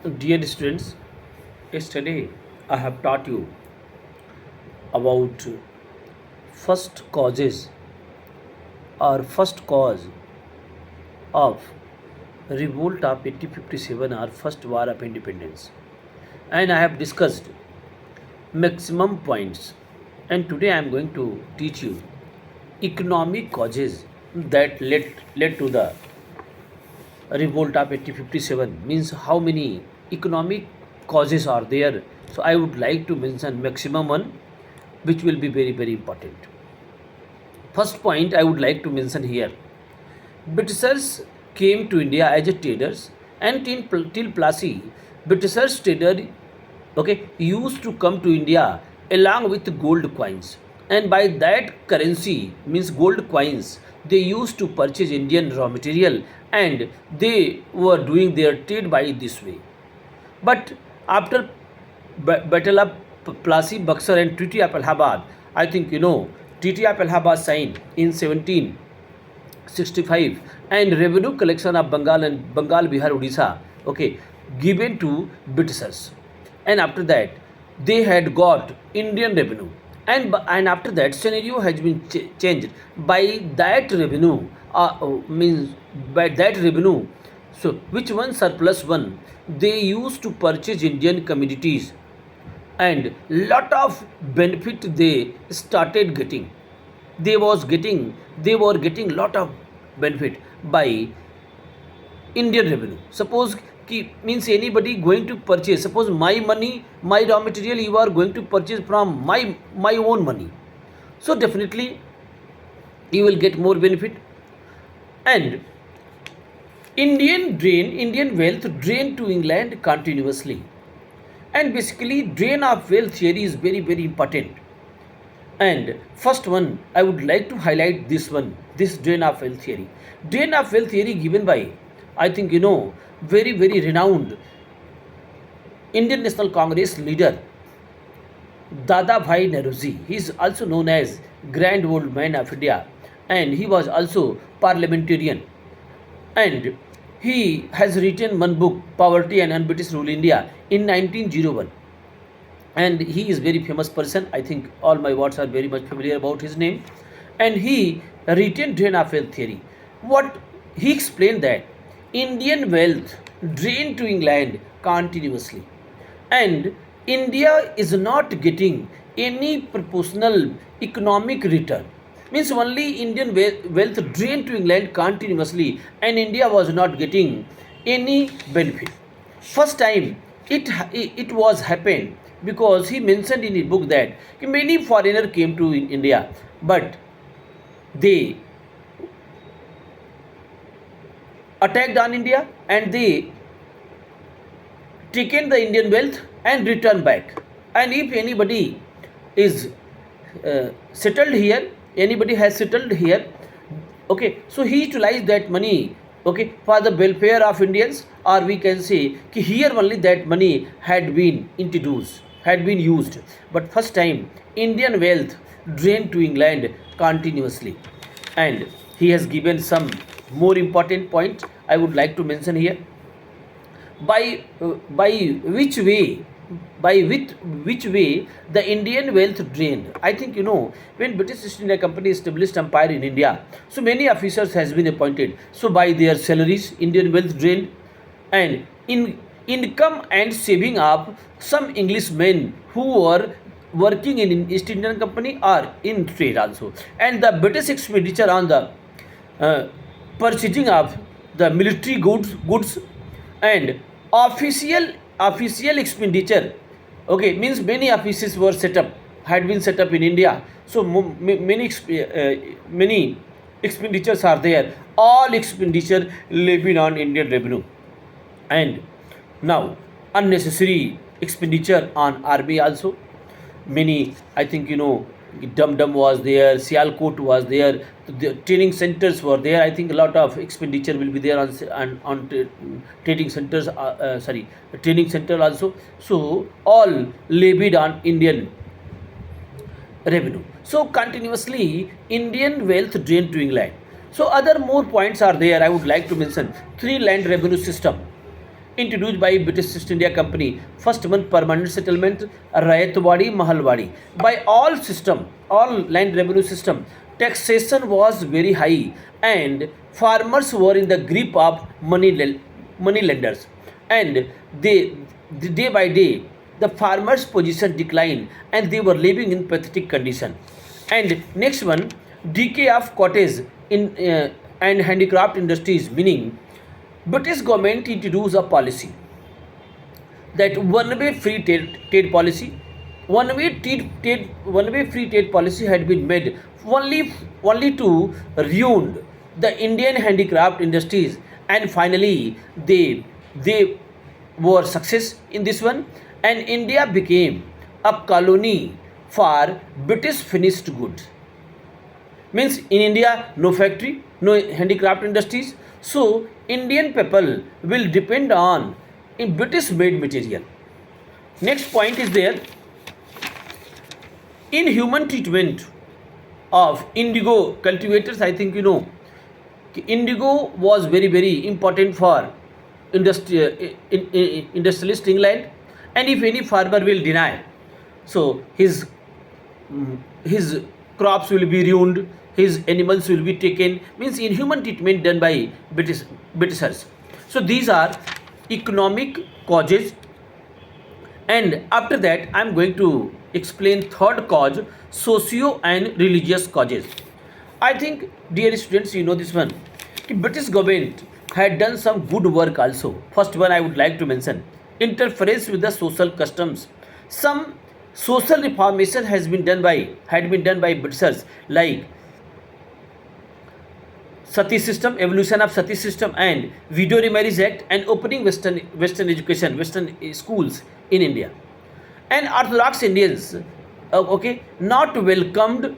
Dear students, yesterday I have taught you about first causes or first cause of revolt of 1857 or first war of independence, and I have discussed maximum points, and today I am going to teach you economic causes that led to the revolt of 1857, means how many economic causes are there. So I would like to mention maximum one, which will be very important. First point I would like to mention here: Britishers came to India as a traders, and till Plassey, Britishers trader, okay, used to come to India along with gold coins, and by that currency, means gold coins, they used to purchase Indian raw material, and they were doing their trade by this way. But after Battle of Plassey, Buxar, and Treaty of Allahabad, I think Treaty of Allahabad signed in 1765, and revenue collection of Bengal, Bihar, Odisha, okay, given to Britishers, and after that they had got Indian revenue, and after that scenario has been changed by that revenue, means by that revenue. So which one surplus one, they used to purchase Indian commodities, and lot of benefit they started getting. They were getting lot of benefit by Indian revenue. Suppose means anybody going to purchase, suppose my money, my raw material, you are going to purchase from my own money, so definitely you will get more benefit. And Indian wealth drain to England continuously, and basically drain of wealth theory is very important. And first one, I would like to highlight this one, this drain of wealth theory. Drain of wealth theory given by, I think very renowned Indian National Congress leader Dada Bhai Nehruji. He is also known as Grand Old Man of India, and he was also parliamentarian. And he has written one book, Poverty and Un-British Rule India, in 1901. And he is very famous person. I think all my words are very much familiar about his name. And he written drain of wealth theory. What he explained that Indian wealth drained to England continuously, and India is not getting any proportional economic return. Means only Indian wealth drained to England continuously, and India was not getting any benefit. First time it was happened because he mentioned in his book that many foreigners came to India, but they attacked on India, and they taken the Indian wealth and returned back. And if anybody is settled here, anybody has settled here, okay, so he utilized that money, okay, for the welfare of Indians, or we can say here only that money had been introduced, had been used. But first time Indian wealth drained to England continuously. And he has given some more important point I would like to mention here. By which way, which way the Indian wealth drained? I think when British East India Company established empire in India, so many officers has been appointed. So by their salaries, Indian wealth drained, and in income and saving of some Englishmen who were working in East Indian Company or in trade also, and the British expenditure on the purchasing of the military goods, and official expenditure, okay, means many offices were had been set up in India. So many expenditures are there, all expenditure levied on Indian revenue. And now unnecessary expenditure on army also. Many, I think Dum Dum was there, Sialkot was there, the training centers were there. I think a lot of expenditure will be there on training centers, training center also. So all levied on Indian revenue. So continuously Indian wealth drained to England. So other more points are there. I would like to mention 3 land revenue system. introduced by British East India Company. First one, permanent settlement, Rayatwadi, Mahalwadi. By all land revenue system, taxation was very high, and farmers were in the grip of money lenders, and they day by day the farmers' position declined, and they were living in pathetic condition. And next one, decay of cottage in and handicraft industries, meaning British government introduced a policy that one-way free trade policy, one-way free trade policy had been made only to ruin the Indian handicraft industries, and finally they were success in this one, and India became a colony for British finished goods. Means in India no factory, no handicraft industries, so Indian people will depend on in British made material. Next point is there, in human treatment of indigo cultivators. I think you know indigo was very important for industrialist England, and if any farmer will deny, so his crops will be ruined, his animals will be taken, means inhuman treatment done by Britishers. So these are economic causes, and after that I am going to explain third cause, socio and religious causes. I think, dear students, you know this one. British government had done some good work also. First one I would like to mention, interference with the social customs. Some social reformation had been done by Britishers, like Sati system, evolution of Sati system, and Widow Remarriage Act, and opening Western education, Western schools in India. And Orthodox Indians, not welcomed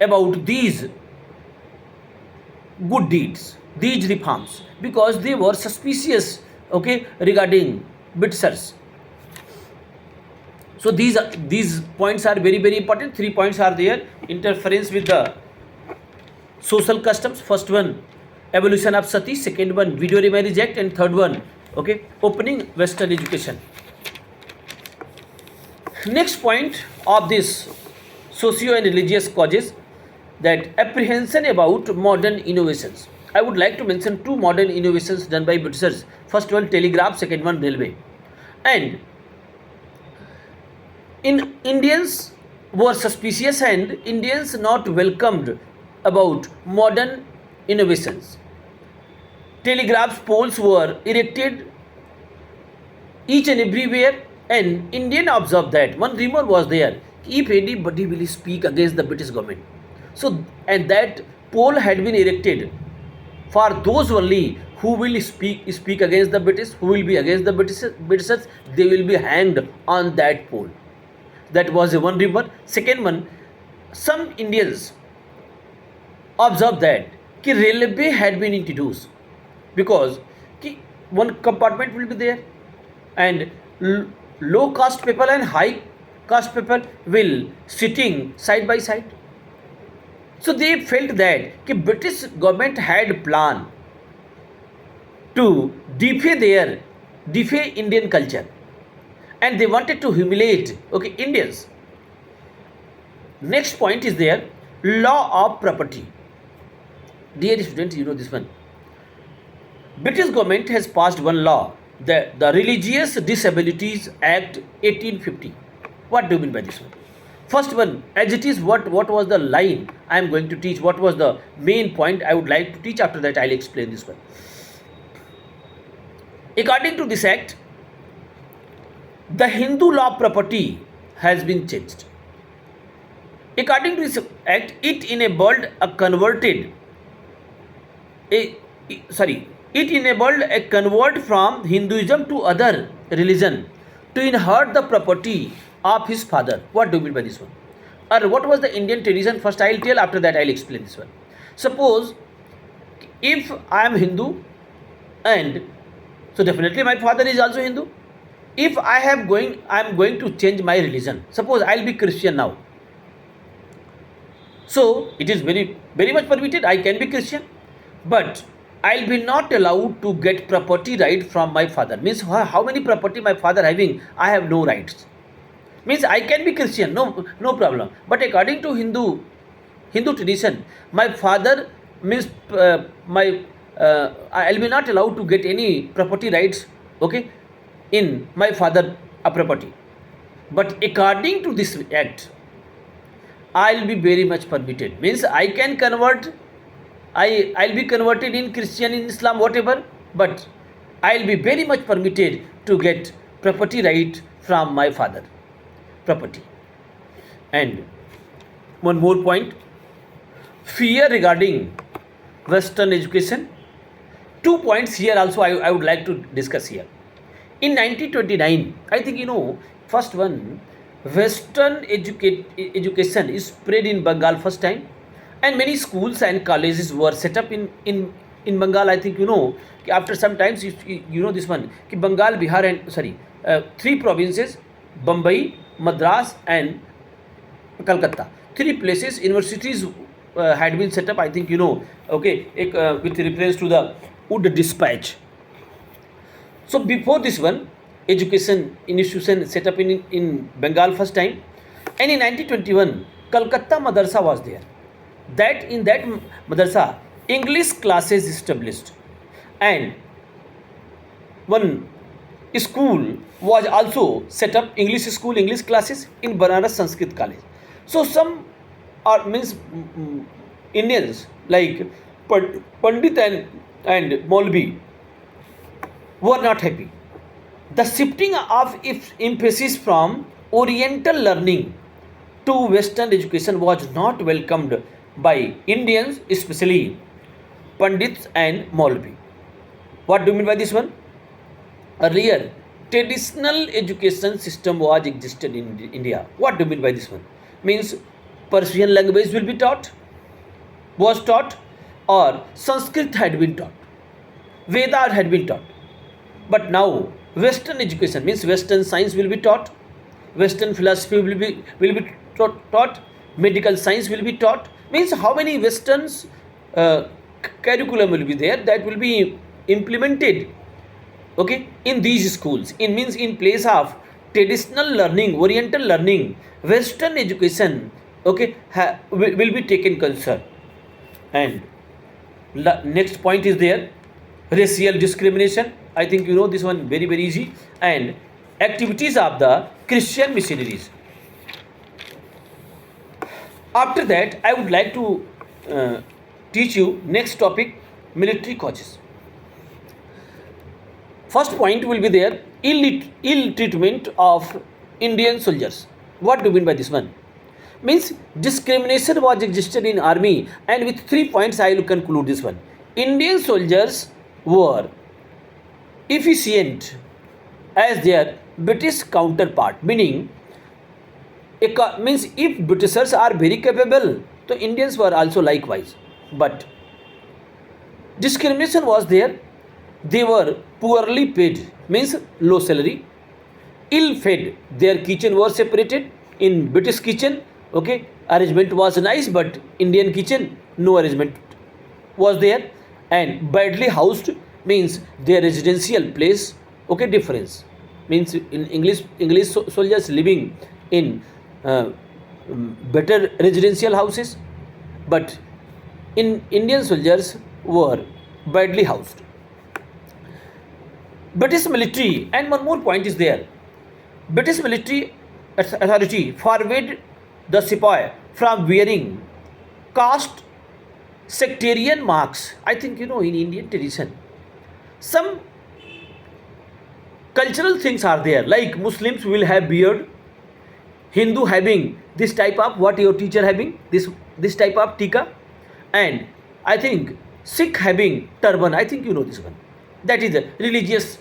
about these good deeds, these reforms, because they were suspicious, regarding Britishers. So these points are very important. 3 points are there: interference with the social customs, first one evolution of Sati, second one Widow Remarriage Act, and third one opening Western education. Next point of this socio and religious causes, that apprehension about modern innovations. I would like to mention 2 modern innovations done by Britishers. First one telegraph, second one railway. And Indians were suspicious, and Indians not welcomed about modern innovations. Telegraph poles were erected each and everywhere, and Indian observed that one rumor was there, if anybody will speak against the British government, so and that pole had been erected for those only who will speak against the British, who will be against the Britishers, they will be hanged on that pole. That was a one rumor. Second one, some Indians observed that railway had been introduced, because one compartment will be there, and low caste people and high caste people will sitting side by side. So they felt that British government had plan to defy Indian culture, and they wanted to humiliate Indians. Next point is there, law of property. Dear students, you know this one. British government has passed one law, the Religious Disabilities Act 1850. What do you mean by this one? First one, as it is, what was the line I am going to teach, what was the main point I would like to teach. After that I will explain this one. According to this act, the Hindu law of property has been changed. According to this act, it enabled a convert from Hinduism to other religion to inherit the property of his father. What do you mean by this one? Or what was the Indian tradition? First I will tell, after that I will explain this one. Suppose if I am Hindu, and so definitely my father is also Hindu. If I am going to change my religion, suppose I will be Christian now. So it is very much permitted, I can be Christian, but I'll be not allowed to get property right from my father. Means how many property my father having, I have no rights. Means I can be Christian, no problem. But according to Hindu tradition, my father means I'll be not allowed to get any property rights, okay, in my father property. But according to this act, I'll be very much permitted. Means I can convert, I'll be converted in Christian, in Islam, whatever, but I'll be very much permitted to get property right from my father property. And one more point, fear regarding Western education. 2 points here also I would like to discuss here. In 1929, I think first one, Western education is spread in Bengal first time, and many schools and colleges were set up in Bengal. I think after some times this one, Bengal, Bihar, and three provinces, Bombay, Madras, and Calcutta. Three places universities had been set up. I think with reference to the Wood Dispatch. So before this one, education institution set up in Bengal first time, and in 1921, Calcutta Madrasa was there. That in that madrasa, English classes established, and one school was also set up, English school, English classes in Banaras Sanskrit College. So some are means Indians like Pandit and Maulvi were not happy. The shifting of emphasis from Oriental learning to Western education was not welcomed by Indians, especially Pandits and Maulvi. What do you mean by this one? Earlier, traditional education system was existed in India. What do you mean by this one? Means Persian language will be taught, was taught, or Sanskrit had been taught, Vedas had been taught. But now Western education means Western science will be taught, Western philosophy will be taught, medical science will be taught. Means how many Westerns curriculum will be there that will be implemented, okay, in these schools. In place of traditional learning, Oriental learning, Western education, okay, will be taken concern. And next point is there, racial discrimination. I think this one very easy. And activities of the Christian missionaries. After that, I would like to teach you next topic, military causes. First point will be there, ill treatment of Indian soldiers. What do you mean by this one? Means discrimination was existed in army, and with 3 points I will conclude this one. Indian soldiers were efficient as their British counterpart, meaning if Britishers are very capable, so Indians were also likewise. But discrimination was there. They were poorly paid, means low salary, ill fed. Their kitchen was separated. In British kitchen, okay, arrangement was nice, but Indian kitchen, no arrangement was there. And badly housed means their residential place, okay, difference. Means in English soldiers living in better residential houses, but in Indian soldiers were badly housed. British military, and one more point is there, British military authority forbade the sepoy from wearing caste sectarian marks. I think in Indian tradition some cultural things are there, like Muslims will have beard, Hindu having this type of, what your teacher having this type of tika, and I think Sikh having turban. I think this one. That is the religious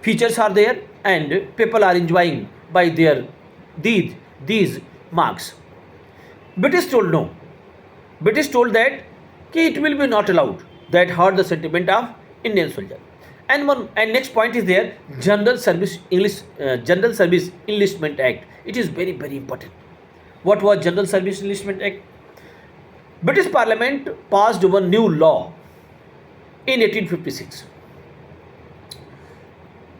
features are there, and people are enjoying by their these marks. British told no. British told that it will be not allowed. That hurt the sentiment of Indian soldier. And next point is there, General Service Enlistment Act. It is very important. What was General Service Enlistment Act? British Parliament passed one new law in 1856.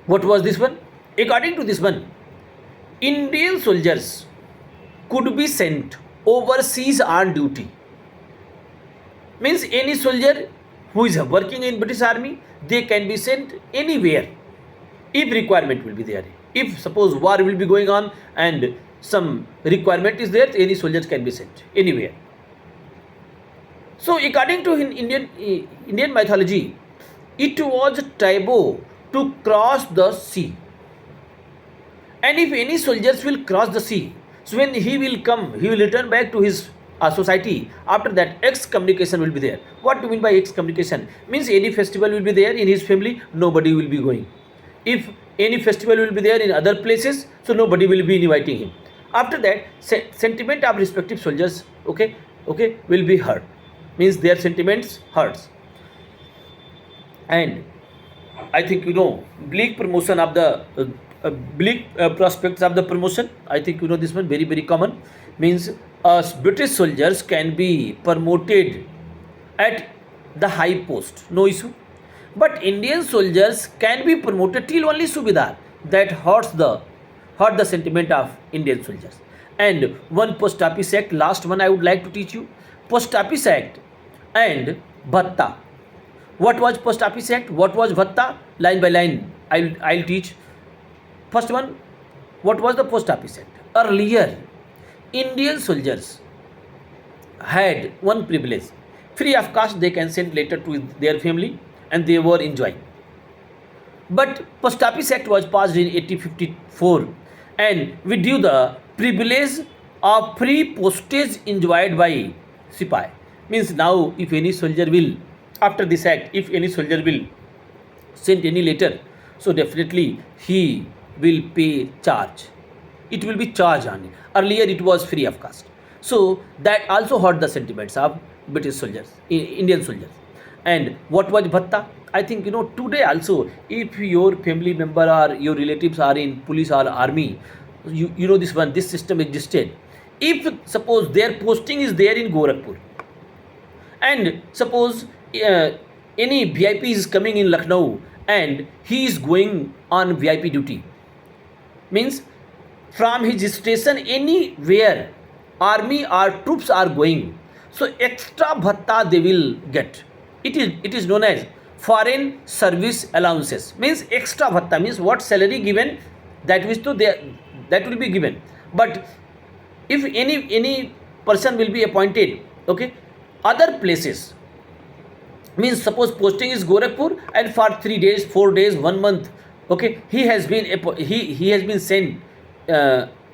What was this one? According to this one, Indian soldiers could be sent overseas on duty. Means any soldier who is working in British Army, they can be sent anywhere if requirement will be there. If suppose war will be going on and some requirement is there, any soldiers can be sent anywhere. So according to Indian mythology, it was taboo to cross the sea. And if any soldiers will cross the sea, so when he will come, he will return back to his society. After that, excommunication will be there. What do you mean by excommunication? Means any festival will be there in his family, nobody will be going. If any festival will be there in other places, so nobody will be inviting him. After that, sentiment of respective soldiers, okay, will be hurt. Means their sentiments hurts. And I think bleak promotion of the bleak prospects of the promotion. I think this one very common. Means British soldiers can be promoted at the high post, no issue. But Indian soldiers can be promoted till only subedar. That hurts the sentiment of Indian soldiers. And one Post Office Act, last one I would like to teach you. Post Office Act and Bhatta. What was Post Office Act? What was Bhatta? Line by line, I'll teach. First one, what was the Post Office Act? Earlier, Indian soldiers had one privilege. Free of cost, they can send letter to their family and they were enjoying. But Post Office Act was passed in 1854 and with due the privilege of free postage enjoyed by Sipai. Means now if any soldier will, after this act, if any soldier will send any letter, so definitely he will pay charge. It will be charged on it. Earlier it was free of cost. So that also hurt the sentiments of British soldiers, Indian soldiers. And what was Bhatta? I think today also, if your family member or your relatives are in police or army, you know this system existed. If suppose their posting is there in Gorakhpur, and suppose any VIP is coming in Lucknow and he is going on VIP duty, means from his station anywhere army or troops are going, so extra bhatta they will get. It is known as foreign service allowances. Means extra bhatta means what salary given, that will be given. But if any person will be appointed, okay, other places, means suppose posting is Gorakhpur and for 3 days, 4 days, 1 month, okay, he has been sent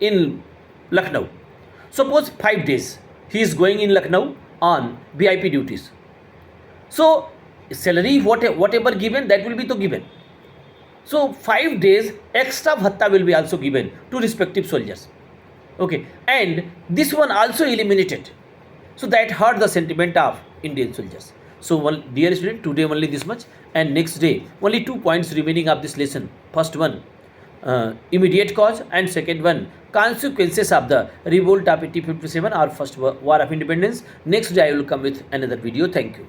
in Lucknow. Suppose 5 days he is going in Lucknow on VIP duties. So salary whatever given, that will be to given. So 5 days extra bhatta will be also given to respective soldiers. Okay, and this one also eliminated. So that hurt the sentiment of Indian soldiers. So dear student, today only this much, and next day only 2 points remaining of this lesson. First one, immediate cause, and second one, consequences of the revolt of 1857 or first war of independence. Next day I will come with another video. Thank you.